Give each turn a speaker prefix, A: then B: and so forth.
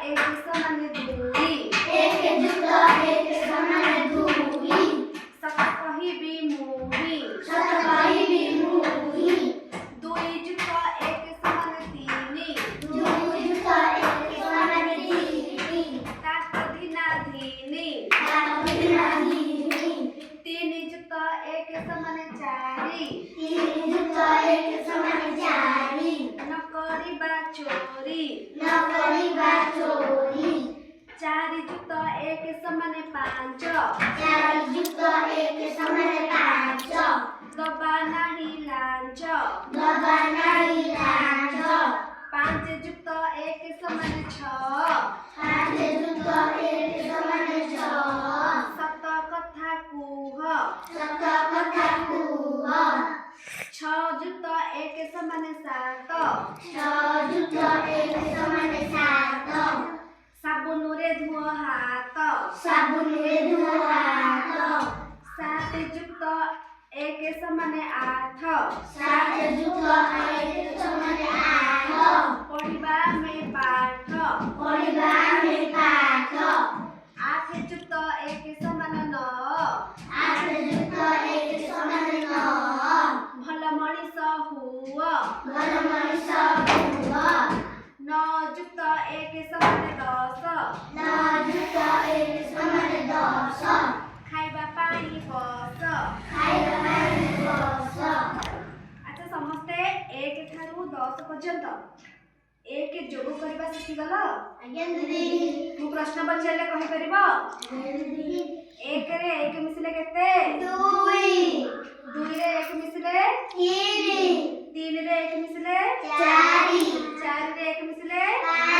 A: एक समान दुई
B: एक जुक्त एक समान दुई
A: सत कहिबी मुही
B: सत कहिबी मुही
A: दुई जुक्त एक समान तीनी
B: दुई जुक्त एक समान तीनी
A: ताक धिना धिनी
B: ताक धिना धिनी
A: तीन जुक्त एक समान चारि
B: तीन जुक्त एक समान चारि
A: न करिबा चोरी
B: न करिबा चोरी
A: चारि जुक्त एक समान पाँच
B: चारि जुक्त एक समान पाँच
A: दबा नाही लांच
B: दबा नाही लांच
A: पाँच जुक्त एक समान छ
B: पाँच जुक्त एक समान छ
A: सत कथा कुह
B: सत कथा कुह
A: छ जुक्त एक समान सात
B: छ जुक्त एक समान सात
A: साबुनुरे धुଅ हात
B: साबुनरे धुଅ हात
A: सात जुक्त एक समान आठ
B: सात जुक्त एक समान आठ
A: पढ़िबा में पाठ
B: पढ़िबा में पाठ
A: आठ जुक्त एक समान नौ
B: आठ जुक्त एक समान नौ
A: भल मଣିଷ हुଅ
B: भल मଣିष हुଅ
A: नौ जुक्त एक समान दस
B: नौ जुक्त एक समान दस
A: खाइबा पानी बस
B: खाଇବା ପାଇଁ ବସ
A: अच्छा समस्ते एक ठारू 10 पर्यंत एक जोग करबा शिखिगल
B: ଆଜ୍ଞା ଦିଦି
A: मु प्रश्न पचारे कहि परिबो
B: ଦିଦି
A: एक रे एक मिसले केते
B: ଦୁଇ
A: दुई रे एक मिसले
B: ତିନି
A: तीन रे एक मिसले
B: ଚାରି
A: चार रे एक मिसले
B: ପାଞ୍ଚ